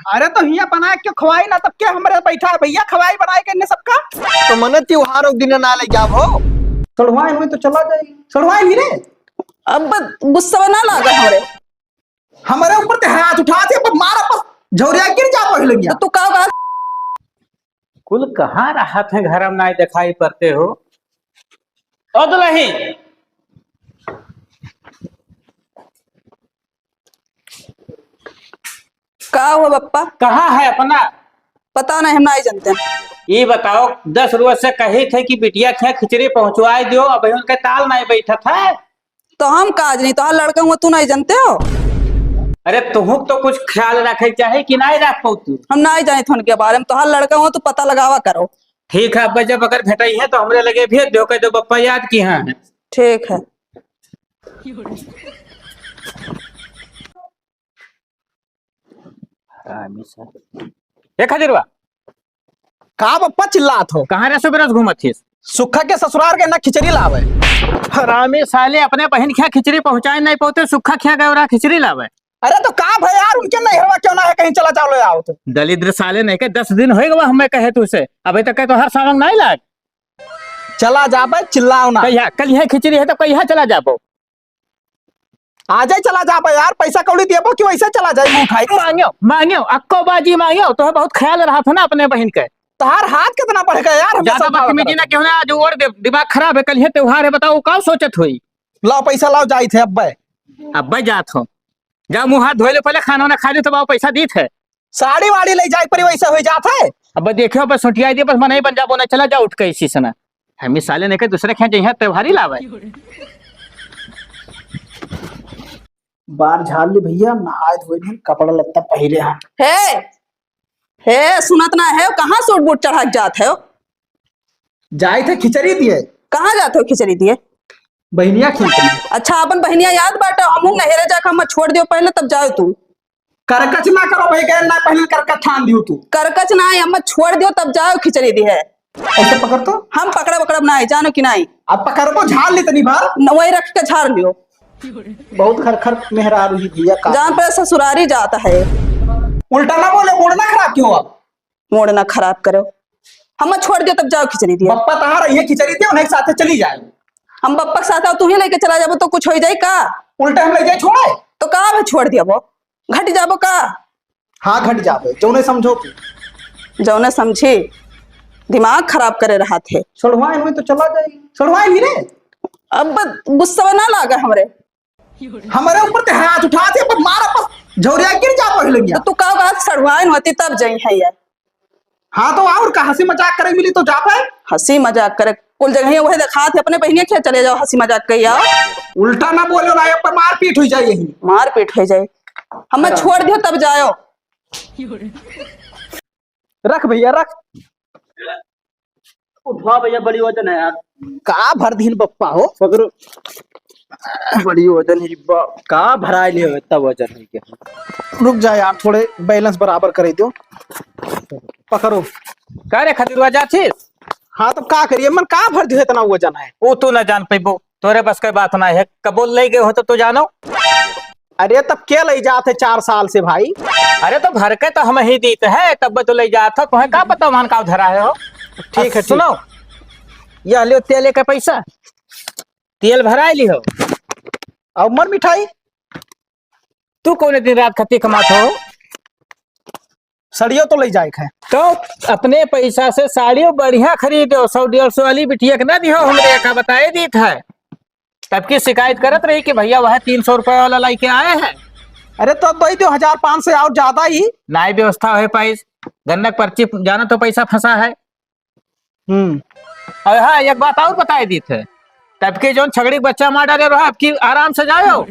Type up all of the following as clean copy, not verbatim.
अरे तो हिया बना के खवाई ना तब क्या हमारे बैठा है भैया खवाई बनाए के सबका। तो मन त्योहार दिन ना ले जाओ सड़वाई में तो चला जाएगी सड़वाई भी रे। अब गुस्सा ना लागा हमारे ऊपर ते हाथ उठाते पर मारा पर झौरिया गिर जा पहले गया। तो तू का कुल कहाँ राहत है घर में ना दिखाई पड़ते हो। ओ दुल्ही का हुआ पप्पा? कहाँ है अपना? पता नहीं, हम नहीं जानते। ये बताओ 10 रोज से कही थे कि बिटिया क्या खिचड़ी पहुंचवाई दो, अब उनके ताल नहीं बैठा था। तो हम काज नहीं, तो हर लड़का हुआ तू नहीं जानते हो। अरे तुम तो कुछ ख्याल रखे चाहे कि नहीं रख पाऊ तू। हम नहीं जाने थे उनके बारे में, तो हर लड़का हुआ तो पता लगावा करो। ठीक है, अब जब अगर भेटाई है तो हमरे लगे भेज दो, कह दो पप्पा याद की है। ठीक है। एक हजरवा का पप्पा चिल्लात हो? कहाँ रे सुबह घूमत थी? सुखा के ससुराल के ना खिचड़ी लावे। हरामी साले अपने बहन क्या खिचड़ी पहुंचाए नहीं पाते, सुखा क्या गए खिचड़ी लावे। अरे तो का भाई यार उनके नहीं हवा क्यों ना है, कहीं चला जाओ ले आओ तो। दलिद्र साले नहीं के 10 दिन होएगा हमें कहे तुझसे, अभी तक तो हर सामान नहीं लाग। चला जाबे चिल्लाओ ना। कल यह खिचड़ी है तो कहीं चला जाबो। आ जाए चला जाबे यार, पैसा कौड़ी देबो कि वैसे चला जाए उठाई। मांगियो अक्को बाजी मांगियो, तो बहुत ख्याल रहा था ना अपने बहन के। तार हाथ कितना बढ़ गया यार। ज्यादा बदतमीजी ना क्यों ना, आज और दिमाग खराब है, कल ये त्योहार है, बताओ का सोचत हुई। लाओ पैसा लाओ जाई थे अब जात हो, जा मुंह हाथ धोले पहले खाना ना खा ली तो पैसा दी थे। साड़ी वाड़ी ले जाए पर वैसे हो जात है। अब देखो बस सुटिया दिए, बस मन ही बन जाबो ना, चला जा उठ के इसी से ना। हम साले नहीं के दूसरे खेच यहाँ त्योहारी लावे। बार झाड़ ली भैया, नहाए धोए नहीं, कपड़ा लत्ता पहले हैं। हे सुनत ना है, कहाँ सूट बूट चढ़ा जात है? जाए थे खिचड़ी दिए। कहाँ जाते हो खिचड़ी दिए? बहनिया खिचड़ी। अच्छा अपन बहनिया याद बाटे, हम नहरे जाकर हम छोड़ दियो पहले तब जाओ तू। करकच ना करो भाई, कह ना पहले करकच ठान दियो तू। करकच ना है, हम छोड़ दियो तब जाओ खिचड़ी दी है। ऐसे पकड़ तो हम पकड़ा पकड़ब ना है, जानो कि नहीं। अब पकड़बो झाड़ ली तनी भर वही रख के झाड़ लियो। बहुत खरखर मेहरा रही भैया का। जहाँ पे ससुरारी जाता है। उल्टा ना बोले, मूड ना खराब क्यों? अब मूड ना खराब करो, हम छोड़ दियो तब जाओ खिचड़ी दिया। पप्पा तहार ये खिचड़ी दियो उन्हें साथ चली जाए। हम पप्पा के साथ आओ, तू ही लेके चला जाबो तो कुछ हो जाए का? उल्टा हम ले जाए छोड़े तो कहा भी छोड़ दिया वो घट जाबो का? हाँ घट जाबे, जो नहीं समझो तू। जो ने समझी दिमाग खराब करे रहा थे। सड़वाई में तो चला जाएगी, सड़वाई भी रे। अब गुस्सा ना लागा हमारे ऊपर ते हाथ उठाते पर मारा पर झौरिया गिर जा पहले गया। तो तू का बात सड़वाइन होती तब जाई है यार। हाँ तो और का हंसी मजाक करे मिली तो जा पाए। हंसी मजाक करे कुल जगह वही देखा थे, अपने बहनिया क्या चले जाओ हंसी मजाक कर आओ। उल्टा ना बोलो ना, पर मारपीट हो जाए, यही मारपीट हो जाए। हम छोड़ दियो तब जाओ। रख भैया रख। उठवा भैया, बड़ी वजन है यार। का भर दिन बप्पा हो पकड़ो, बड़ी वजन है का भराई ले इतना वजन है क्या। रुक जा यार, थोड़े बैलेंस बराबर करे दो। पकड़ो का रे खतीरवा जाथी। हाँ तो का करिए, मन का भर दियो इतना वजन है। वो तू ना जान पेबो, तोरे बस के बात ना है, कबोल ले गए हो तो तू जानो। अरे तब क्या ले जाते 4 साल से भाई। अरे तो भर के तो हम ही दीते है, तब तो ले जाता, तुम्हें का पता मान का धरा है हो। ठीक है सुनो, यह लियो तेल का पैसा, तेल भरा ली हो। अब मर मिठाई तू कौन दिन रात खती कमात हो? सड़ियो तो ले जाए है। तो अपने पैसा से साड़ियों बढ़िया खरीदो, 100-150 वाली बिटिया के ना दियो, हमरे का बताए दी था। तब की शिकायत करत रही कि भैया वह 300 रुपए वाला लाइके आए हैं। अरे तो दो 1500 और ज्यादा ही नाई व्यवस्था है पाइस, गन्नक पर्ची जाना तो पैसा फंसा है। और हाँ एक बात और बताए दी थे, तब के जो छगड़ी बच्चा मार डाले रहा, अब की आराम से जाओ।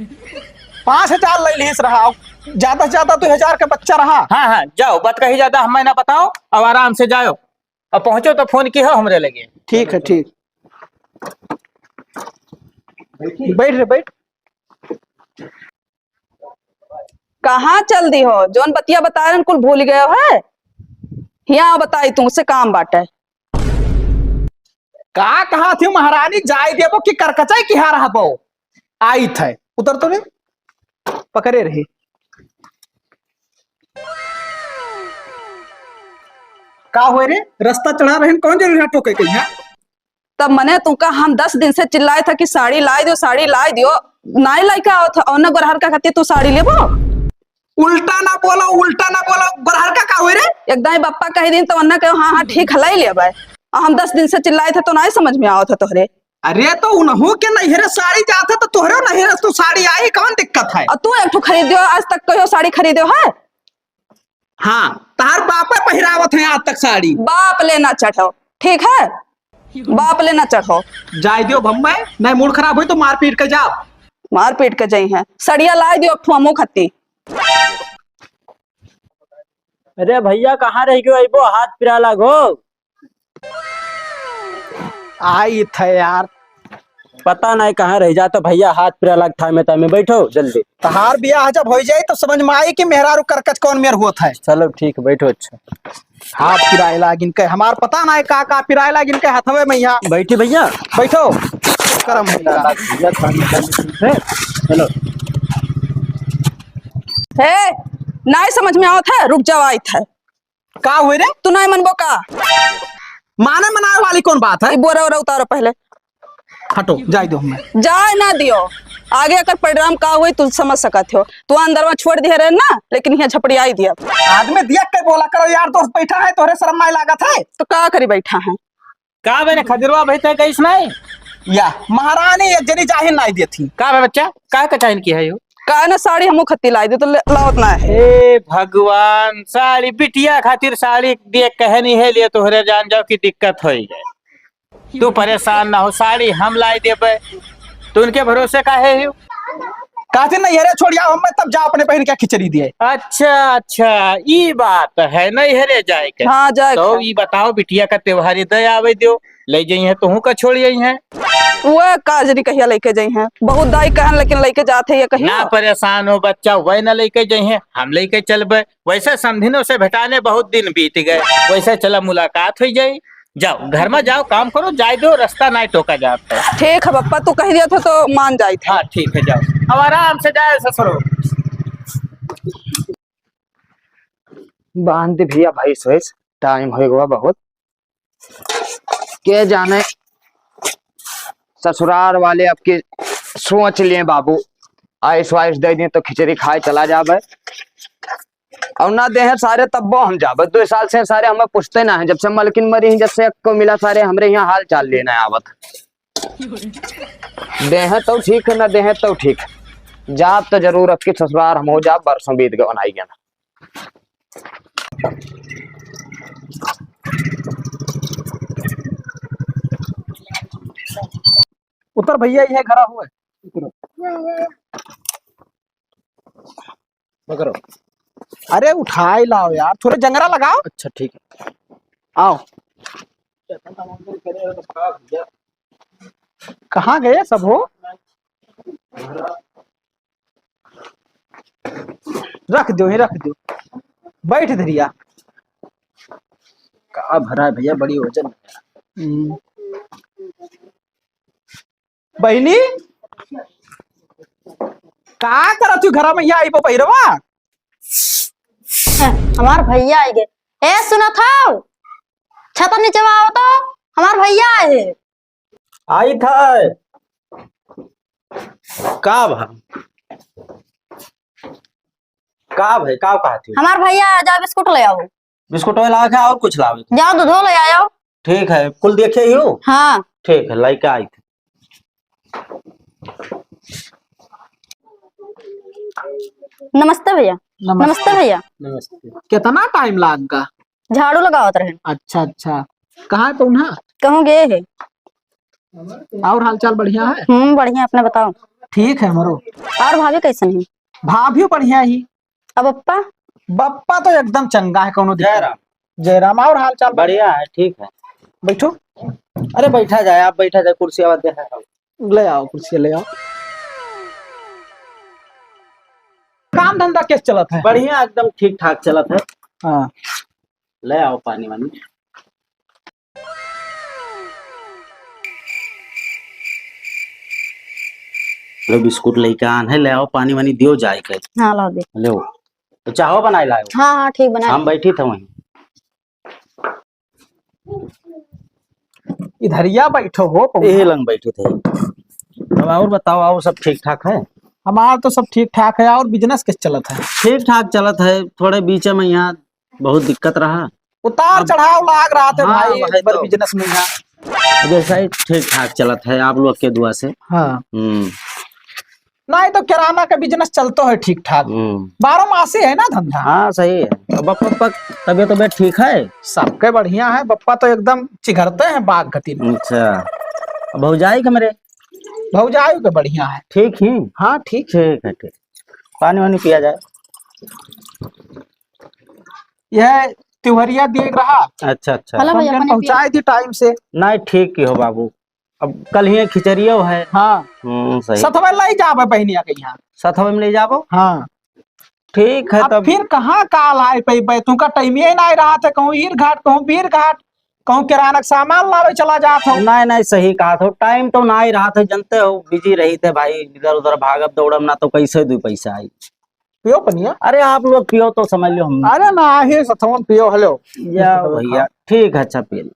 5000 ले लीस रहा, ज्यादा से ज्यादा 2000 का बच्चा रहा। हाँ हाँ जाओ, बात कही ज्यादा हमें ना बताओ, अब आराम से जाओ। अब पहुंचो तो फोन की हो हमरे लगे। ठीक है ठीक। बैठ रे बैठ। कहाँ चल दी हो? जोन बतिया बता रहे कुल भूल गए हो है। यहाँ बताई तुमसे काम बाटे। का कहा थी महारानी, जाए देबो कि करकचाई की हार हबो आई थे। उतर तो नहीं पकड़े रही। का हुए रे? रास्ता चढ़ा रहे हैं, कौन जरूर टोके कहीं है? तब मने तुमका हम 10 दिन से चिल्लाए था कि साड़ी ला दियो, साड़ी ला दियो। नाई लाइका आवत और न गोरहर का खातिर तू साड़ी लेबो। उल्टा ना बोलो, उल्टा ना बोलो। गोरहर का हुए रे? एकदम ही बप्पा कही दिन तो अन्ना कहो हाँ हाँ ठीक हलाई लेबै। हम 10 दिन से चिल्लाए थे तो नहीं समझ में आवत था तोहरे। अरे तो उन्हों के नैहरे साड़ी जाते तो तोहरे नैहरे तो साड़ी आई, कौन दिक्कत है? और तू एक ठो खरीदियो, आज तक कहो साड़ी खरीदियो है? हाँ, तार बापे पहिरावत है आज तक साड़ी। बाप लेना चढ़ो, ठीक है? बाप लेना चढ़ो। जाय दियो भम्मे, नहीं मूड खराब हुई तो मार पीट के जाओ। मार पीट के जाई है, सड़िया ला दियो एक ठो हमू खत्ती। अरे भैया कहाँ रह गयो अइबो, हाथ पिरा लागो। आई थे यार, पता नहीं कहाँ रह जा, तो भैया हाथ पिरा लाग था में बैठो जल्दी। तहार बियाह जब हो जाए तो समझ में आई कि मेहरारू करकच कौन मेर हुआ था। चलो ठीक बैठो। अच्छा हाथ पिराए लागिन के हमार पता ना है का पिराए लागिन के हाथवे में यहाँ बैठी भैया। बैठो। करम है का। चलो हे नहीं समझ में आवत है, रुक जाओ आई थे। का हुए रे? तू नहीं मनबो का? माने मनाए वाली कौन बात है? ई बोरा ओरा उतारो पहले। हटो, जाय दो हमें। जाए ना दियो, आगे अगर परिणाम का हुई तू समझ सकत हो। तू अंदर में छोड़ दिया रहे ना, लेकिन यहाँ झपड़ी आई दिया। आदमी दिया के बोला करो यार, दोस्त बैठा है तोरे शर्म नहीं लागत है? तो का करी बैठा है? का मैंने खदिरवा बैठे कैस नहीं या महारानी एक जनी जाहिर नहीं दी थी। का बे बच्चा का चाइन की है यो? का ना साड़ी हमू खत्ती लाई दी तो लावत ना है। हे भगवान, साड़ी बिटिया खातिर साड़ी देख कहे नहीं है लिए तोहरे जान जाओ की दिक्कत हो गए। तू परेशान ना हो, साड़ी हम लाई देबे, तू उनके भरोसे का है यो? कहते नहीं हेरे छोड़िया हमें, तब जा अपने बहन क्या खिचड़ी दिए। अच्छा अच्छा, ई बात है नहीं हेरे जाए के। हाँ जाए तो ई बताओ बिटिया का त्योहारी दे आवे दियो, ले जाई है तू का छोड़ आई है? वो काजरी कहिया लेके जाई हैं, बहुत दाई कहन लेकिन लेके जाते ये कहिया। ना परेशान हो बच्चा, वही न लेके जाई है, हम लेके चलबे। वैसे समधिनों से भेटाने बहुत दिन बीत गए, वैसे चला मुलाकात हो जाई। जाओ घर में जाओ, काम करो, जाए दो, रास्ता नहीं टोका जाता है। ठीक है पप्पा, तू कह दिया था तो मान जाई था। हाँ ठीक है, जाओ अब आराम से जाए ससुरो। बांध भैया भाई सोच, टाइम हो गया बहुत। के जाने ससुराल वाले अब के सोच लिए बाबू, आइस वाइस दे दिए तो खिचड़ी खाए चला जाबे, और ना दे सारे तब्बो हम जाबे। 2 साल से सारे हमें पूछते ना है, जब से मलकिन मरी जब से को मिला सारे हमरे यहाँ हाल चाल लेना है आवत। दे तो ठीक है, ना दे तो ठीक, जाब तो जरूर अब की ससुराल हम हो जाब, बरसों बीत गए बनाई गया ना। उतर भैया, ये घरा हुआ करो। अरे उठाई लाओ यार, थोड़े जंगरा लगाओ। अच्छा ठीक है, आओ। कहाँ गए सब हो? रख दो ही रख दो, बैठ धरिया। कहाँ भरा है भैया, बड़ी वजन। बहनी का करत तू घरा में? यहाँ आई पहिरवा। हमार भैया आए गए। ए सुना था, छत नीचे आओ तो हमार भैया आए हैं। आई था का भाई का कहा थी? हमार भैया जा बिस्कुट ले आओ। बिस्कुट में ला के और कुछ लावे? जाओ दूधो ले आओ। ठीक है, कुल देखे ही हो। हाँ ठीक है, लाइक आई थी। नमस्ते भैया। नमस्ते भैया। नमस्ते। कितना टाइम लागा? झाड़ू लगावत रहे। अच्छा अच्छा, कहाँ है तुम? ना कहूँ गए है। और हालचाल बढ़िया है? बढ़िया, अपने बताओ। ठीक है मरो। और भाभी कैसन है? भाभी बढ़िया ही। अब पप्पा? बप्पा तो एकदम चंगा है, कोनो दिक्कत। जयराम। जयराम। और हालचाल बढ़िया है, ठीक है। बैठो। अरे बैठा जाए, आप बैठा जाए, कुर्सी आवाज दे। ले आओ कुर्सी, ले आओ। काम धंधा कैसे चलत है? बढ़िया, एकदम ठीक ठाक चलत है। हाँ, ले आओ पानी वानी। लो बिस्कुट लेके आन है, ले आओ पानी वानी दियो जाए के। हाँ लाओ दे। ले तो चाहो बनाए लाओ। हाँ हाँ ठीक बना। हम बैठी थे वहीं। इधरिया बैठो हो यही लंग बैठे थे। अब और बताओ, और सब ठीक ठाक है? हमारा तो सब ठीक ठाक है। और बिजनेस कैसे चलत है? ठीक ठाक चलत है, थोड़े बीच में यहाँ बहुत दिक्कत रहा। उतार चढ़ाव लाग रहा था हाँ, भाई वही तो। बिजनेस में यहाँ। जैसा ही ठीक ठाक चलत है आप लोग के दुआ से। हाँ नहीं तो किराना का बिजनेस चलता है ठीक ठाक। 12 मासी है ना धंधा। हाँ सही है। अब पप्पा तबियत तबियत ठीक है? सबके बढ़िया है। बप्पा तो एकदम चिघरते हैं बाग गति में। अच्छा, भौजाई के मेरे भौजाई के बढ़िया है। ठीक ही? हाँ ठीक। ठीक है, ठीक। पानी वानी पिया जाए। यह तिवरिया देख रहा। अच्छा अच्छा। हेलो भैया, पानी पहुँचाई थी टाइम से। नहीं ठीक ही हो बाबू, अब कल ही खिचड़ियो है। हाँ सही। सतवे लाई जाबे बहनिया के यहाँ। सतवे में ले जाबो। हाँ ठीक है। अब तब फिर कहाँ काल आए पे तुमका टाइम ही नहीं रहा था। कहूँ ईर घाट, कहूँ बीर घाट, कहूँ किराना का सामान लावे चला जाता हूँ। नहीं नहीं सही कहा था, टाइम तो ना ही रहा था, जनते हो बिजी रही थे भाई, इधर उधर भागब दौड़ब ना तो कैसे 2 पैसा आई। पियो पनिया। अरे आप लोग पियो तो समझ लो हम। अरे ना ही सतवन पियो। हेलो जाओ भैया, ठीक है। अच्छा पी लो।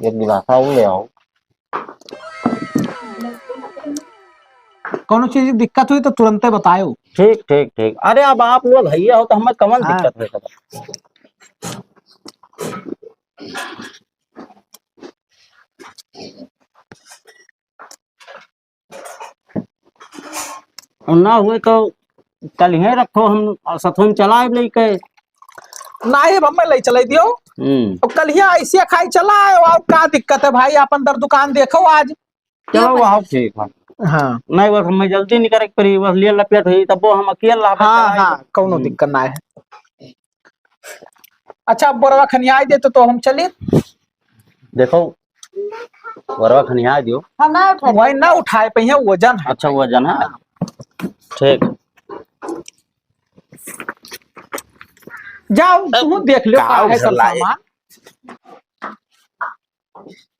एक गिलास ले आओ। कौन चीज की दिक्कत हुई तो तुरंत बताओ। ठीक ठीक ठीक। अरे अब आप लोग भैया हो तो हमें कमन दिक्कत है। ना हुए तो कल ही रखो, हम सतवन चला लेके। नहीं हम ले चले दियो। और कल ही ऐसे खाई चला आयो। और क्या दिक्कत है भाई? आप अंदर दुकान देखो आज। चलो वहाँ ठीक है। हाँ नहीं बस हमें जल्दी नहीं करे पड़ी, बस लिए लपेट हुई तब वो हम अकेला। हाँ हाँ कौनो दिक्कत ना है। अच्छा बोरवा खनिया दे तो हम चलिए। देखो बोरवा खनिया दियो। हम ना उठे। वही ना उठाए पे है, वजन है। अच्छा वजन है। ठीक। जाओ तुम देख लो क्या है सब सामान।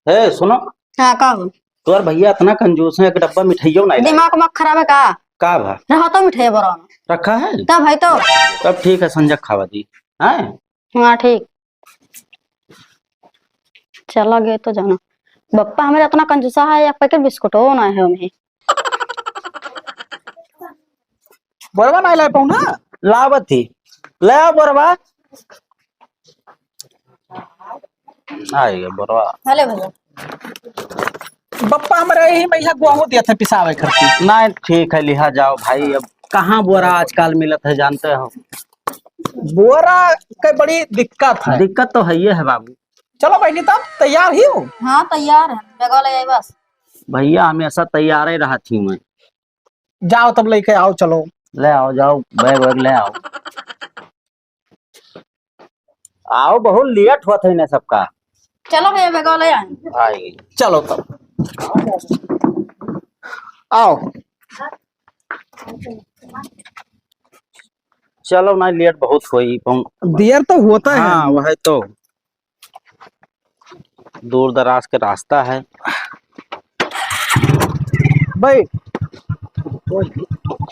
है सुनो, हाँ का हो? तोर भैया इतना कंजूस है, एक डब्बा मिठाइयो नहीं लाया। दिमाग मत खराब है का भा रहा तो मिठाई बरा रखा है? तब भाई तो तब ठीक है, संजय खावा दी है। हाँ ठीक। चला गए तो जाना। बप्पा हमारे इतना कंजूसा है, एक पैकेट बिस्कुट हो ना है हमें। बोरवा नहीं ला पाऊ ना। लावती ले आओ बोरवा। आएगा बोरवा। हेलो भैया, बप्पा हमारे यही मैया गेहूं दिया था पिसावे करती। नहीं ठीक है, लिहा जाओ भाई। अब कहाँ बोरा आजकल मिलत है जानते हो। बोरा के बड़ी दिक्कत है। दिक्कत तो है ही है बाबू। चलो बहनी तब तैयार ही हो। हाँ तैयार है, बेगा ले आई बस। भैया हमेशा तैयार ही रहा थी मैं। जाओ तब लेके आओ। चलो ले आओ, जाओ बैग वैग ले आओ। आओ बहुत लेट हुआ था इन्हें सबका। चलो भैया बेगा ले आए। आएगी। चलो तब आओ। चलो ना, लेट बहुत हुई। देर तो होता है। हाँ वह तो दूर दराज के रास्ता है। बैठ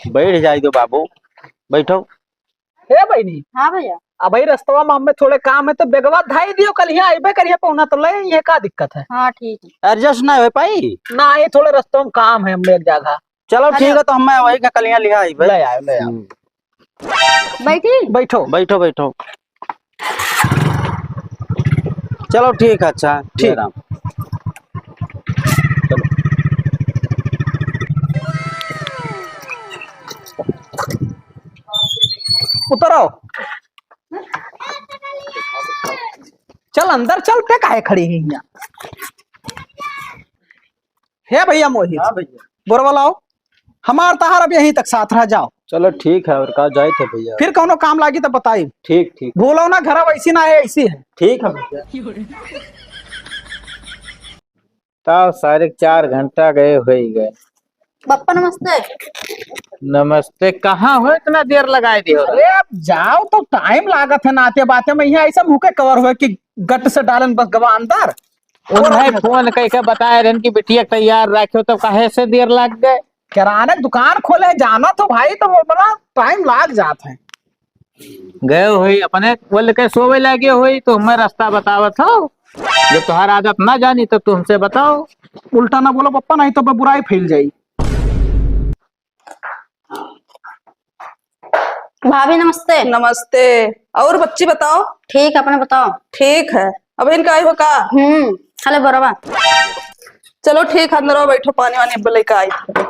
बैठ जाए दो बाबू, बैठो। हे बहनी। हाँ भैया। अब रास्ता में हमें थोड़े काम है तो बेगवा धाई दियो। कल यहाँ आइबे करिए पौना तो ले। ये का दिक्कत है? हाँ ठीक है। एडजस्ट ना हो पाई ना ये थोड़े रास्तों में काम है हमें एक जगह। चलो ठीक है, तो हमें वही का कलियां लिखा आई ले आओ ले आओ। बैठी बैठो बैठो बैठो। चलो ठीक है। अच्छा ठीक। राम। उतरो। चल अंदर चल पे काहे खड़ी है यहाँ? हे भैया मोहित, बोरवा लाओ। हमार तहार अब यहीं तक साथ रह जाओ। चलो ठीक है। और कहा जाए थे भैया? फिर कौनो काम लागी तो बताई। ठीक ठीक बोलो ना घर वैसी ना है ऐसी है। ठीक है भैया। ताव सारे 4 घंटा गए हो ही गए। बप्पा नमस्ते। नमस्ते। कहाँ हो इतना देर लगाए दियो? अरे अब जाओ तो टाइम लागत है नाते बाते में। यहाँ ऐसा मुँह के कवर हुए कि गट से डालन बस गवा अंदर। उन्हें फोन करके बताए रहन की बिटिया तैयार रखो, तो काहे से देर लग गए? किराने दुकान खोले जाना तो भाई तो वो बड़ा टाइम लाग जाता है। गए हुई अपने बोल के सोवे लगे हुई तो हमें रास्ता बतावत हो। जब तुम्हारा आदत ना जानी तो तुमसे बताओ। उल्टा ना बोलो पप्पा, नहीं तो बुराई फैल जाई। भाभी नमस्ते। नमस्ते। और बच्ची बताओ। ठीक, अपने बताओ। ठीक है। अब इनका आई हो का? हेलो बराबर। चलो ठीक है, अंदर आओ, बैठो, पानी वानी बोले का आई थे।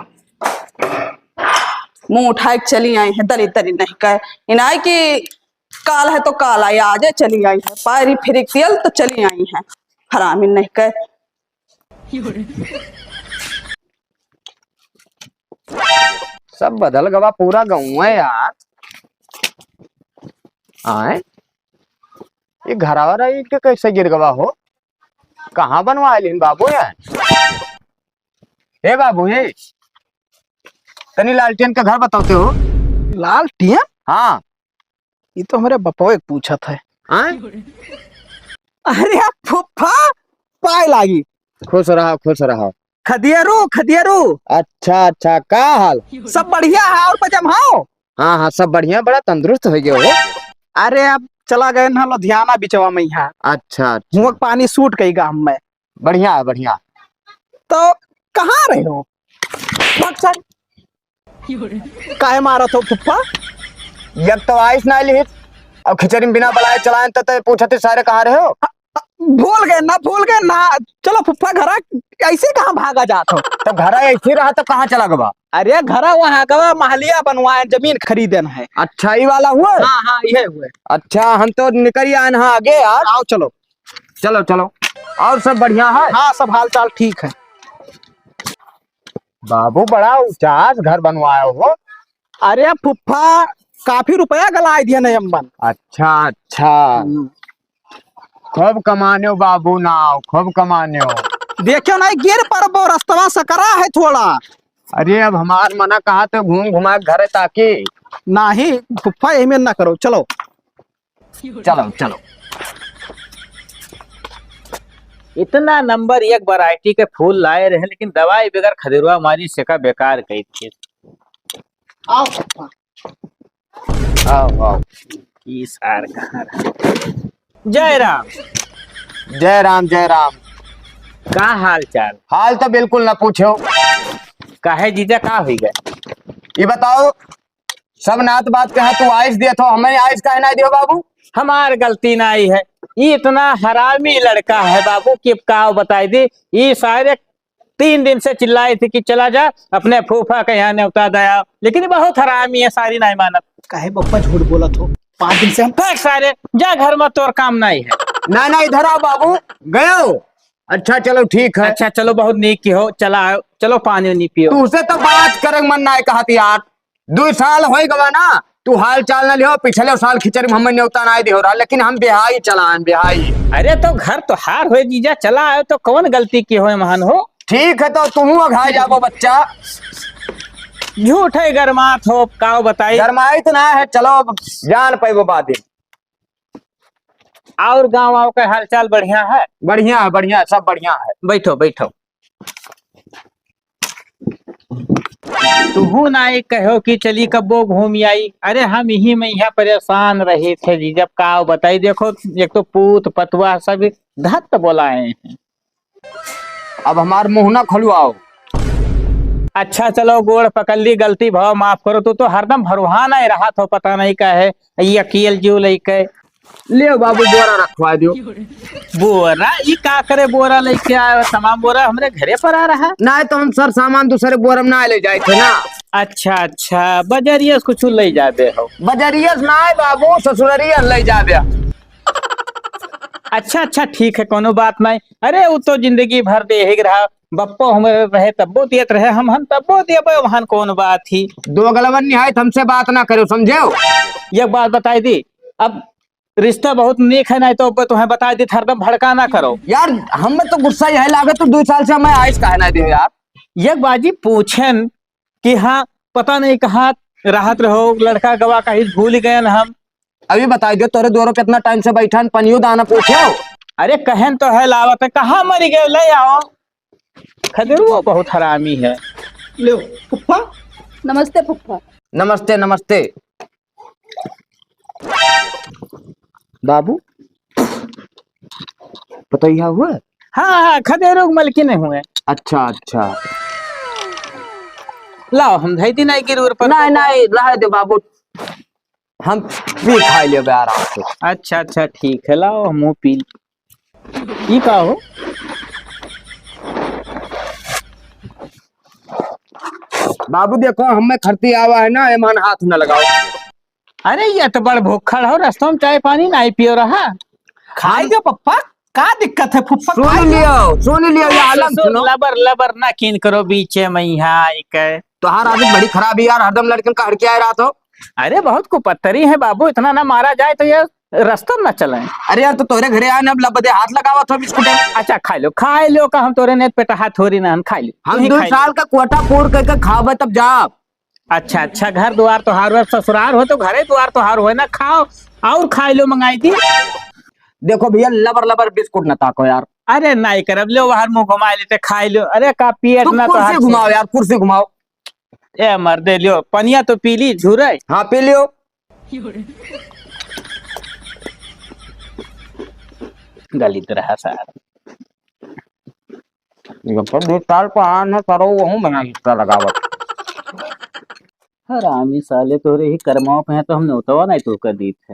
मुंह उठाए के चली आई है, दरी दरी नहीं कहे इनाई की काल है तो काल आई, आज चली आई है, पायरी फिर तियल तो चली आई है, हरामी नहीं कहे। सब बदल गवा पूरा गाँव है यार। आए ये घरावारा के कैसे गिर गवा हो? कहाँ बनवा लिन बाबू यार? ए बाबू ये तनी लालटेन का घर बताते हो? लालटेन? हाँ, ये तो हमारे बप्पा एक पूछा था। आए? अरे फुफ्फा पाए लागी। खुश रहो खुश रहो। खदियरू खदियरू। अच्छा अच्छा, का हाल? सब बढ़िया है और पजम हाओ? हाँ हाँ सब बढ़िया, बड़ा तंदुरुस्त हो गए हो। अरे अब चला गए ना लुधियाना बिचवा में यहाँ। अच्छा मुँह के पानी सूट गई गाँव में। बढ़िया है बढ़िया। तो कहाँ रहे हो? काहे मारा तो फुफ्फा? जब तो आइस ना ली अब खिचड़ी बिना बुलाए चलाए तो पूछते सारे कहाँ रहे हो? भूल गए ना। चलो फुफ्फा घरा ऐसे कहाँ भागा जात हो? तो घर ऐसे रहा तो कहाँ चला गवा? अरे घरा वहाँ का महलिया बनवाए, जमीन खरीदन है। अच्छा ही वाला हुआ? हाँ हाँ ये हुए। अच्छा हम तो निकल आए ना आगे यार। आओ चलो। चलो चलो। और सब बढ़िया है? हाँ सब हाल चाल ठीक है। बाबू बड़ा ऊंचास घर बनवाया हो। अरे फुफ्फा काफी रुपया गलाए दिया नहीं अम्बन। अच्छा अच्छा, खूब कमाने हो बाबू ना, खूब कमाने हो। देखियो ना गिर पर वो रास्तवा सकरा है थोड़ा। अरे अब हमार मना कहा तो घूम घुमा घर है ताकि नहीं फुफ्फा यही में ना करो। चलो चलो चलो। इतना नंबर एक वैरायटी के फूल लाए रहे लेकिन दवाई बगैर खदेरुआ मारी से का बेकार गई थी। आओ फुफ्फा। आओ आओ। ई सार कहाँ रहा? जय राम। जय राम जय राम। का हाल चाल? हाल तो बिल्कुल ना पूछो। काहे जीजा का हुई गए? ये बताओ सब नात बात कहा तू आइस दिया तो हमें आइस काहे ना दियो बाबू? हमार गलती नहीं है, ये इतना हरामी लड़का है बाबू कि का बताई दी। ये सारे 3 दिन से चिल्लाई थी कि चला जा अपने फूफा के यहाँ न्योता दया, लेकिन ये बहुत हरामी है, सारी नहीं मानत। काहे बप्पा झूठ बोला तो? 5 दिन से हम फेंक सारे, जा घर में, तोर काम नहीं है। ना ना इधर आओ बाबू। गए हो? अच्छा चलो ठीक है। अच्छा चलो, बहुत नीक की हो, चला आओ, चलो पानी नहीं पियो। तुझसे तो बात करे मन ना कहा यार। 2 साल हो गवा ना, तू हाल चाल ना लियो। पिछले साल खिचड़ी हम न्योता ना दे हो रहा, लेकिन हम बिहाई चलान बिहाई। अरे तो घर तो हार हो जीजा, चला आयो तो कौन गलती की हो महान हो। ठीक है तो तुम अघा जाबो बच्चा। झूठ है गरमात हो, काओ बताई। गरमाई तो ना है, चलो जान पाइबो बात। और गाँव आओ का हाल चाल बढ़िया है? बढ़िया सब बढ़िया है। बैठो बैठो। तू ना ही कहो कि चली कब्बो घूम आई। अरे हम यही में यहाँ परेशान रहे थे जी, जब का बताई। देखो एक तो पूत पतवा सब धत बोलाए हैं। अब हमार मुंह ना खुलवाओ। अच्छा चलो गोड़ पकड़ ली, गलती भाव माफ करो। तू तो हरदम भरोहा नहीं रहा तो पता नहीं का है ये अकील जीव लेके। ले बाबू बोरा रखवा दियो। बोरा ये का करे? बोरा लेके आया, तमाम बोरा हमरे घरे पर आ रहा। ना तो हम सर सामान दूसरे बोरा में ना ले जाए थे ना। अच्छा अच्छा, बजरिया कुछ ले जाते हो? बजरिया ना बाबू, ससुररिया ले जाबे। अच्छा अच्छा ठीक है, कोनो बात नहीं। अरे वो तो जिंदगी भर दे ही रहा, बप्पो हमारे रहे तब्बो दियत रहे, हम तब्बो दिए, वहां कौन बात थी। 2 गलवन निहायत हमसे बात ना करो, समझे? ये बात बताई दी, अब रिश्ता बहुत नेक है, नहीं तो तुम्हें बता दी, हरदम भड़का ना करो यार। हमें तो गुस्सा यही लागे तो 2 साल से मैं आइस काहे ना दे यार। ये बाजी पूछन कि हाँ पता नहीं कहाँ राहत रहो, लड़का गवा कहीं भूल गए हम। अभी बताई दो तोरे 2 रुपये कितना टाइम से बैठा पनियो दाना पूछो। अरे कहन तो है लावत है, कहाँ मरी गए, ले आओ। खदेरू बहुत हरामी है। ले फुफ्फा। नमस्ते फुफ्फा। नमस्ते नमस्ते। बाबू पतैया हुआ? हाँ हाँ खदेरो मलकिन हुए। अच्छा अच्छा। लाओ हम धई दी नहीं गिरूर पर। नहीं नहीं रह दे बाबू, हम भी खाई लेबे आराम से। अच्छा अच्छा ठीक है, लाओ हम पी ई का हो। बाबू देखो हमें खर्ती आवा है ना, एमान हाथ न लगाओ। अरे ये तो बड़ भूखड़ हो, रास्ता में चाय पानी नहीं पियो रहा। खाई दो पप्पा, का दिक्कत है फुफ्फा? सुन लियो ये अलग सुनो। लबर लबर ना कीन करो बीचे में यहाँ के। तुम्हारा आदत बड़ी खराब है यार, हरदम लड़कन का हड़के आ रहा था। अरे बहुत कुपत्तरी है बाबू, इतना ना मारा जाए तो ये रास्ता में न चले। अरे यार तो तोरे घरे आने अब लबदे हाथ लगावा था बिस्कुट। अच्छा खा लो का हम तोरे नेत पेटा हाथ थोड़ी ना हम खा लो। हम 2 साल का कोटा पूर करके खावे तब जा। अच्छा अच्छा घर द्वार तो हार ससुराल हो तो घरे द्वार तो हार हो ना, खाओ और खा लो मंगाई थी। देखो भैया लबर लबर बिस्कुट न ताको यार। अरे नहीं करब लो बाहर मुंह घुमा लेते खाई लो। अरे का पियत ना तो कुर्सी घुमाओ यार, कुर्सी घुमाओ। ए मर्दे लियो पनिया तो पी ली झूरे। हाँ पी लियो। गलित रहा सारा। 2 साल को आना करो वहू मना हिस्सा लगावत। हरामी साले तोरे ही कर्माओं पे है तो हमने उतवा नहीं तो कर दी थे।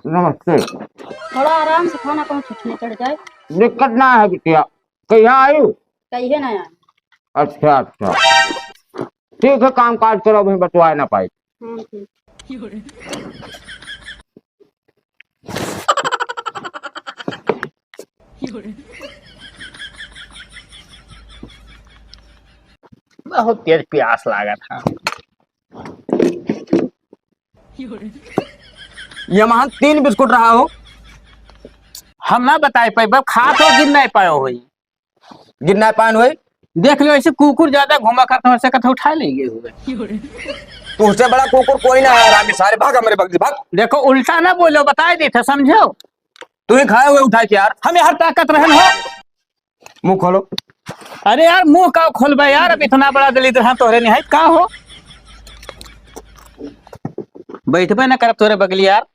नमस्ते। थोड़ा आराम से खाना, कहूँ छुटने चढ़ जाए। दिक्कत ना है बिटिया, कहीं आई? कहिए ना यार। अच्छा अच्छा ठीक है, काम काज करो, भाई बतवाए ना पाई। बहुत तेज प्यास लगा था। ये वहां 3 बिस्कुट रहा हो। हम ना बताए पाए खा तो गिन नहीं पायो हुई। गिरना पान हुई। देख लो ऐसे कुकुर ज्यादा घुमा करते वैसे कथा उठा लेंगे हुए। तो उससे बड़ा कुकुर कोई ना है। रामी सारे भागा मेरे बगल भाग। देखो उल्टा ना बोलो, बताए दी थे समझो। तू ही खाए हुए उठाए यार। हम यार ताकत रहन हो। मुंह खोलो। अरे यार मुंह का खोलबे यार, अब इतना बड़ा दलित रहा तोहरे निहाय का हो। बैठबे ना करब तोरे बगली यार।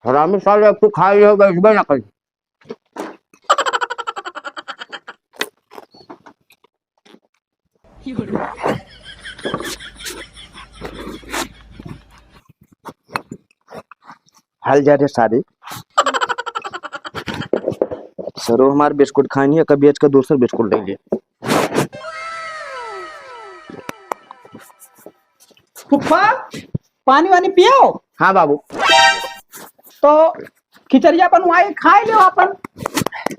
रामी साले अब तू खाई हो बैठबे ना कर। हाल जा रे सारे सरो हमारे बिस्कुट खानी है, कभी का दूसरा बिस्कुट ले लिए। फुफ्फा पानी वानी पियो। हाँ बाबू। तो खिचड़िया बनवाई खाई लो अपन,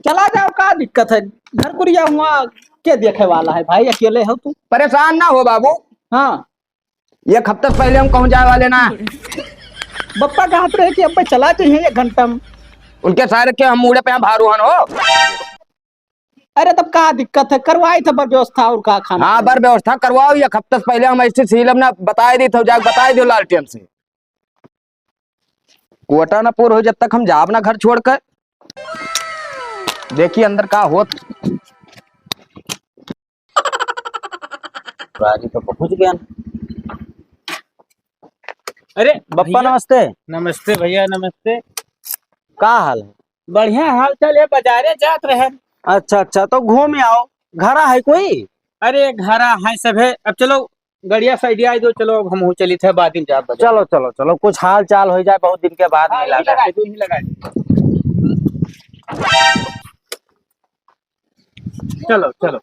चला जाओ, का दिक्कत है? घर कुरिया हुआ के देखे वाला है भाई, अकेले हो तू। परेशान ना हो बाबू। हाँ 1 हफ्ते पहले हम कहूँ जाए वाले ना। बप्पा कहते रहे कि अब चला चाहिए 1 घंटा में। उनके सारे के हम मुड़े पे भारूहन हो। अरे तब का दिक्कत है, करवाई था बर व्यवस्था और का खाना। हाँ बर व्यवस्था करवाओ। 1 हफ्ते पहले हम ऐसे सीलम ना बताए दी थे, जाके बताए दो लालटेन से। कोटा ना पूर हो जब तक हम जाब ना घर छोड़कर। देखिए अंदर का होत। राजी तो पहुंच गया। अरे बप्पा भैया, नमस्ते। नमस्ते भैया नमस्ते। का हाल है? बढ़िया हाल चाल है, बाजारे जात रहे। अच्छा अच्छा तो घूम आओ। घरा है कोई? अरे घरा है सब है। अब चलो गड़िया साइडिया दो, चलो अब हम चली थे बाद दिन जात बाजार। चलो चलो चलो, कुछ हाल चाल हो जाए, बहुत दिन के बाद हाँ, मिला यही लगाए दो, यही लगाए दो। चलो चलो।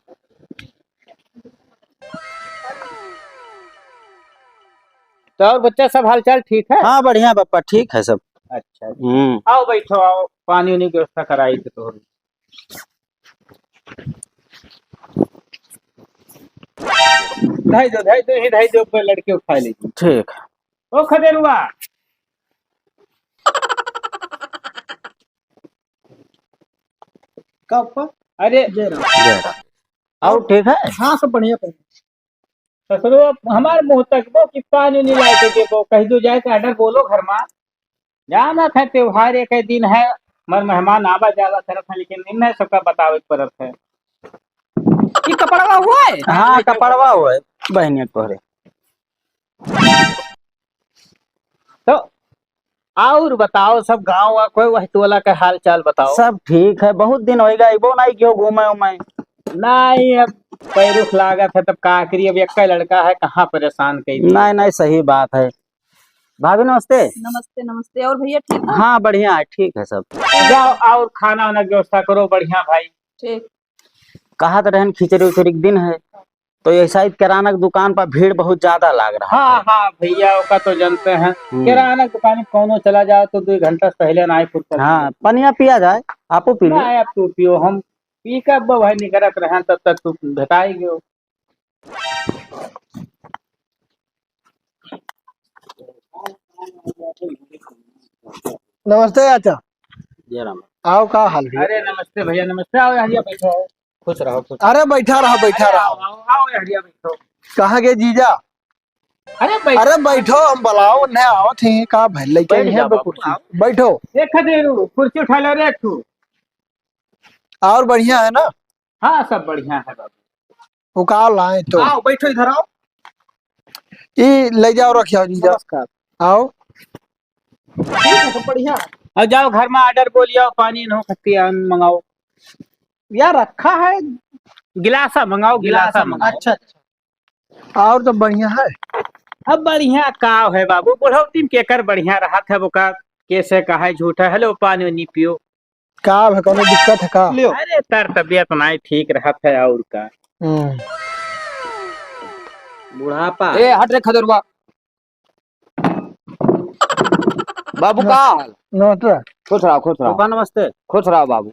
तो और बच्चा सब हालचाल ठीक है? हाँ बढ़िया बप्पा, ठीक है सब। अच्छा आओ बैठो, आओ पानी वानी की व्यवस्था कराई थी तो। ढाई दो लड़के उठा लीजिए। ठीक है। ओ खदेरुआ का पप्पा? अरे और ठीक है? हाँ सब बढ़िया। ससुरो हमारे मुंह तक वो कि पानी नहीं लाए थे वो कह दो जाए तो ऑर्डर बोलो घर में। जाना था त्योहार एक दिन है, मर मेहमान आवा जावा करत है लेकिन नहीं सबका बतावे परत है। ये कपड़वा हुआ है। हाँ कपड़वा हुआ है बहनिया तोहरे। तो और बताओ सब गांव वा कोई वही टोला का हाल चाल बताओ। सब ठीक है, बहुत दिन हो गए वो नहीं क्यों घूमे उमे। नहीं अब पैरुख लागत है तब का करी, अब एक लड़का है कहाँ परेशान कई दिए। नहीं नहीं सही बात है। भाभी नमस्ते। नमस्ते नमस्ते। और भैया ठीक हो? हाँ बढ़िया है, ठीक है सब। जाओ और खाना वाना की व्यवस्था करो बढ़िया भाई। ठीक। कहा तो रहन खिचड़ी उचड़ी के दिन है, तो ये शायद किराना की दुकान पर भीड़ बहुत ज्यादा लाग रहा हाँ है। हाँ भैया का तो जानते हैं किराना दुकान कौनो चला जाओ तो 2 घंटा पहले ना फुर्सत। हाँ पनिया पिया जाए, आपो पी लो। ना अब तू पियो हम पी कर भाई निकलत रहे तब तक तू भेटाई गयो। नमस्ते चाचा। जय राम। आओ का हाल है? अरे नमस्ते भैया नमस्ते। आओ हरिया बैठो। खुश रहो खुश। अरे बैठा रहा बैठा आओ रहा। आओ आओ हरिया बैठो। कहाँ गए जीजा? अरे बैठ अरे बैठो हम बुलाओ न आओ थे का भैल लेके बैठ हैं जा बाबू, कुर्सी। आओ। बैठो। देख देरू कुर्सी उठा लो रे तू। और बढ़िया है ना? हाँ सब बढ़िया है बाबू। वो का लाए तो आओ बैठो इधर आओ। ये ले जाओ रखियो जीजा। नमस्कार। आओ। ठीक है तो बढ़िया। और जाओ घर में ऑर्डर बोलियो पानी नो खट्टी मंगाओ। यार रखा है। गिलासा मंगाओ गिलासा मंगाओ। अच्छा अच्छा। और तो बढ़िया है। अब बढ़िया का है बाबू बुढ़ौती में केकर बढ़िया रहा था वो का कैसे कहा है झूठा। हेलो पानी नहीं पियो। का है कोनो दिक्कत है का? लियो। अरे तर तबियत नहीं ठीक रहा था और का। हम्म। बुढ़ापा। ए हट रे खदरवा। बाबू का हाल? नमस्ते। खुश रहो खुश रहो पापा नमस्ते। खुश रहो बाबू।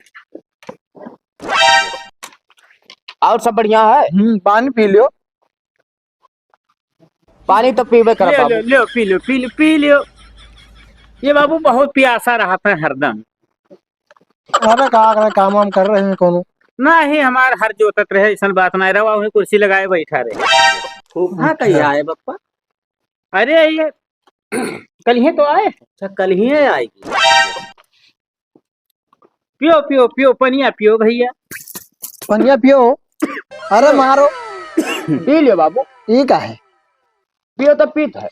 और सब बढ़िया है? पानी पी लियो। पानी तो पीबे कर ले बाबू। लो लो P low P low P low. ये बाबू बहुत प्यासा रहा था हरदम। अरे का करे काम वाम कर रहे हैं कोनो? ना ही हमार हर जोतत रहे ऐसा बात ना रहा वही कुर्सी लगाए बैठा रहे। फूफा कहीं आए बप्पा? अरे ये कल ही तो आए। अच्छा कल ही आएगी। पियो पियो पियो पनिया पियो भैया। पनिया पियो। अरे मारो। पी लियो बाबू। ये का है? पियो तो पीत है।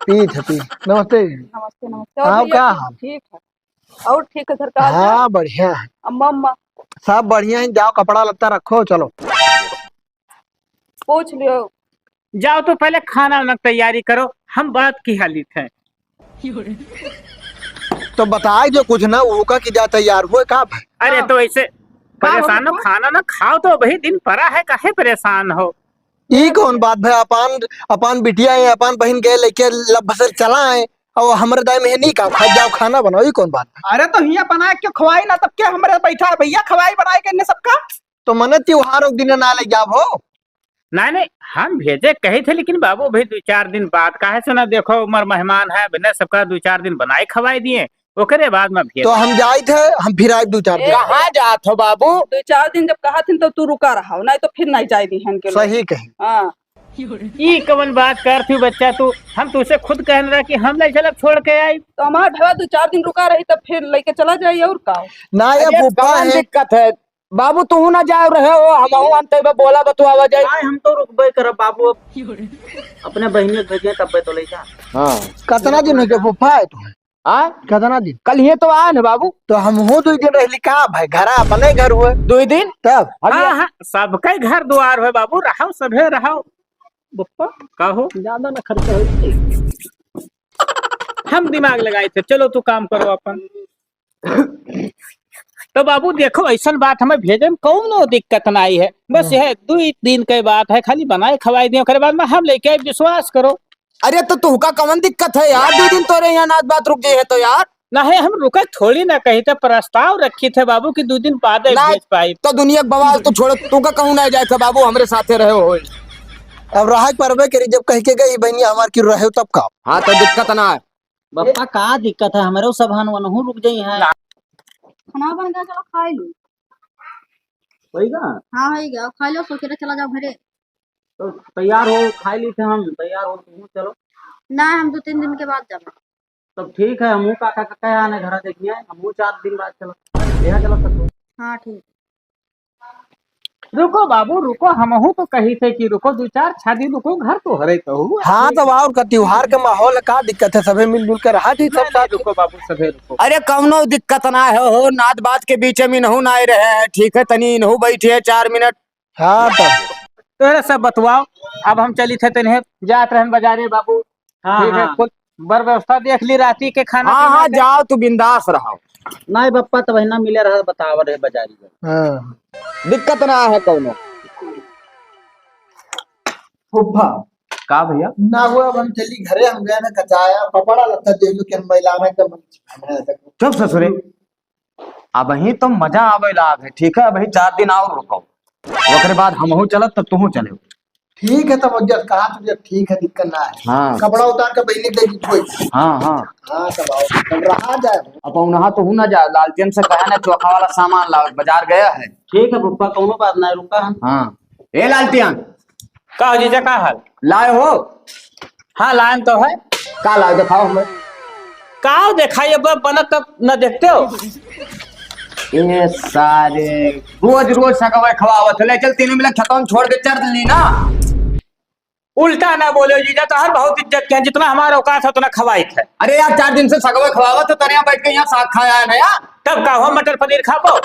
पीत है पी। नमस्ते। नमस्ते नमस्ते। और आओ भैया का ठीक- हाल? ठीक है। और ठीक है घर का हाल चाल? हाँ बढ़िया है। अम्मा अम्मा सब बढ़िया है। जाओ कपड़ा लत्ता रखो चलो। पूछ लियो। जाओ तो पहले खाना वाना की तैयारी करो हम बात की हालित है। तो बताए जो कुछ ना वो का कि जा तैयार हुए का भाई? अरे तो ऐसे परेशान हो खाना ना खाओ तो वही दिन पड़ा है काहे परेशान हो। ये कौन बात भाई? अपन अपन बिटिया है अपन बहन के लेके लब बसर चला है और हमारे दाई में नहीं का खा जाओ खाना बनाओ। ये कौन बात है? अरे तो हिया बना के खवाई ना तब क्या हमारे बैठा है भैया खवाई बनाए के इन्हें सबका। तो मने त्योहार दिन ना ले जाब हो। नहीं नहीं हम भेजे कहे थे लेकिन बाबू भाई 2-4 दिन बाद काहे से ना देखो उमर मेहमान है बिना सबका 2-4 दिन बनाए खवाई दिए ओकरे बाद में भेज। तो हम जाए थे हम फिर आए 2-4 दिन। कहाँ जात हो बाबू? 2-4 दिन जब कहा थी तो तू रुका रहा नहीं तो फिर नहीं जाए दी हन के लोग। सही कही। हाँ ई कवन बात कर थी बच्चा तू हम तुझसे खुद कहन रहा कि हम ले चलब छोड़ के आई। तो हमारा ढवा 2-4 दिन रुका रही तब फिर लेके चला जाइए और का। ना ये अरे फूफा कौन है। दिक्कत है बाबू? तू ना जाए रहे हो हम अंत में बोला बतू आवा जाए। आए हम तो रुकबे करब बाबू, अब अपने बहनियों के भेजिए तब तो ले जा। हाँ कितना दिन हो गया फूफा है तू? आ? कितना दिन? कल ही तो आए ना बाबू। तो हम हो 2 दिन रहली का भाई? घर अपने घर हुए 2 दिन तब। हाँ हाँ सबका घर द्वार है बाबू रहो सभे रहो। बप्पा कहो ज्यादा ना खर्चा हो। हम दिमाग लगाए थे चलो तू काम करो अपन। तो बाबू देखो ऐसा बात हमें भेजे में कौनो दिक्कत नहीं है बस यह 2 दिन की बात है खाली बनाए खवाई दिए ओकरे बाद में हम लेके आए विश्वास करो। अरे तो तू का कौन दिक्कत है यार? 2 दिन तो रे यहाँ नाच बात रुक गई है तो यार। नहीं हम रुके थोड़ी ना कही थे प्रस्ताव रखी थे बाबू की 2 दिन बाद ना- भेज पाई। तो दुनिया के बवाल तो छोड़ तू का कहूँ ना जाए था बाबू हमरे साथे रहे हो। अब रहा परबे करी जब कह के गई बहनी हमार की रहे तब का। हाँ तो दिक्कत ना है। बप्पा का दिक्कत है? हमारे सब हन वनहु रुक जाई है। खाना बन गया चलो खा लो। होएगा हाँ हो गया खा लो सो के चला जाओ घरे। तो तैयार हो, खाई ली थे हम, तैयार हो तुम चलो। ना हम 2-3 दिन के बाद जाबे। तब ठीक है, हमू काका काका आने घर देखिए, हमू 4 दिन बाद चलो यहाँ चलो सकते। हाँ ठीक। रुको बाबू रुको, हमहू तो कही थे कि रुको 2-4 दिन रुको, घर तो हरे तो हुआ। हाँ तब और का त्योहार के माहौल का दिक्कत है, सबे मिलजुल कर रहा थी सब साथ। रुको बाबू सभे रुको। अरे कौनो दिक्कत ना है हो, नात बात के बीच में नहू ना रहे हैं, ठीक है तनी नहू बैठिए 4 मिनट। हाँ तब तो सब बतवाओ, अब हम चली थे तने जात रहन बाजारे बाबू। हाँ ठीक है, हाँ कुल बर व्यवस्था देख ली, राती के खाना हाँ पीना हाँ के। जाओ तू बिंदास रहो, नहीं बप्पा तो वही ना मिले रहा बतावर है बाजारी में। हाँ दिक्कत ना है कौनो। फुफ्फा का भैया ना हुआ, अब हम चली घरे, हम गए ना कचाया पपड़ा लगता देख लो कि हम महिला में एकदम चुप ससुरे, अब ही तो मजा आवे लाग है, ठीक है अभी 4 दिन और रुको, ओकरे बाद हमहू चलत तो तुहू चले। ठीक है तब जब कहा तुझे ठीक है, दिक्कत ना है। हाँ कपड़ा उतार के बहनी दे दी कोई। हाँ हाँ हाँ तब आओ, तब रहा जाए। अब उन्हा तो हूँ ना जा, लालटेन से कहा ना चोखा वाला सामान लाओ, बाजार गया है। ठीक है पप्पा, कोनो बात नहीं, रुका हम। हाँ ए लालटेन का हो जीजा, का हाल? लाए हो? हाँ लाइन तो है। का लाए दिखाओ हमें। का दिखाइए बनत तब न देखते हो। ये सारे रोज रोज सगवे खवावत ले, चल 3 मिनट खतम छोड़ के चल ली ना। उल्टा ना बोलो जीजा, तो हर बहुत इज्जत के हैं, जितना हमारा औकात है उतना खवाई है। अरे यार 4 दिन से सगवे खवावत तो तरिया बैठ के यहाँ साग खाया है ना यार। तब का हो मटर पनीर खाबो।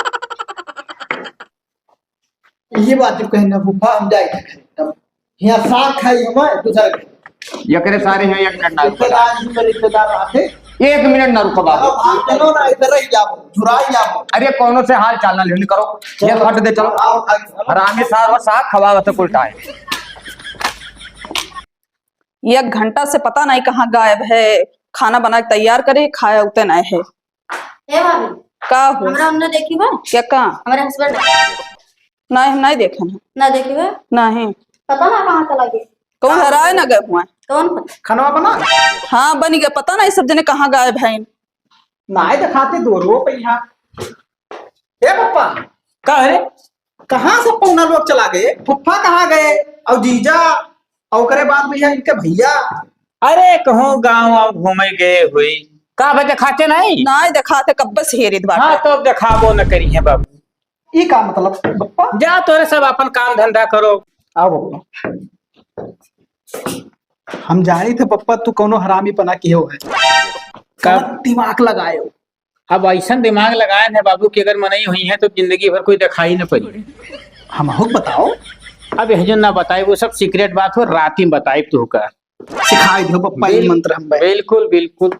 ये बात कहना फुफ्फा, हम जाए थे तब यहाँ साग खाई हम दूसरा ये करे सारे हैं 1 मिनट ना रुको, रिश्तेदार आते 1 मिनट ना रुको बाबू। आप चलो ना, इधर ही जाओ, झुराई जाओ। अरे कौनो से हाल चाल ना लेनी करो, ये फट दे चलो। आओ आगे। हरामी सार और साग खवावत उल्टा है। 1 घंटा से पता नहीं कहाँ गायब है, खाना बना के तैयार करे, खाया उते नहीं है। ए भाभी, का हो हमरा हमने देखी बा, क्या कहाँ? हमारे हस्बैंड नहीं हम नहीं देखे हैं। ना देखी बा, नहीं पता ना कहाँ चला गया। कौन हराए ना गए हुए? कौन पता? खाना बना हाँ बन गया, पता नहीं सब जने कहाँ गायब है। नाय दिखाते 2 रुपए यहाँ। ए पप्पा, का है रे? कहाँ से पौना लोग चला गए? फुफ्फा कहाँ गए और जीजा, और करे बाद भैया इनके भैया। अरे कहूँ गाँव आव घूमे गए हुई, का भाई दिखाते नहीं? नहीं दिखाते कब से हेरित बात। हाँ तो अब दिखाबो न करी है बाबू। ये का मतलब पप्पा? जा तोरे सब अपन काम धंधा करो। आओ पप्पा, हम जाने थे पप्पा तू कोनो हरामी पना किए हो है, कब? दिमाग लगाए हो। अब ऐसा दिमाग लगाए हैं बाबू कि अगर मनई हुई है तो जिंदगी भर कोई दिखाई न पड़ी। हम हो बताओ, अब यह जो ना बताई वो सब सीक्रेट बात हो, रात ही बताई तू का। सिखाई दो पप्पा ये मंत्र हम। बिल्कुल बिल्कुल।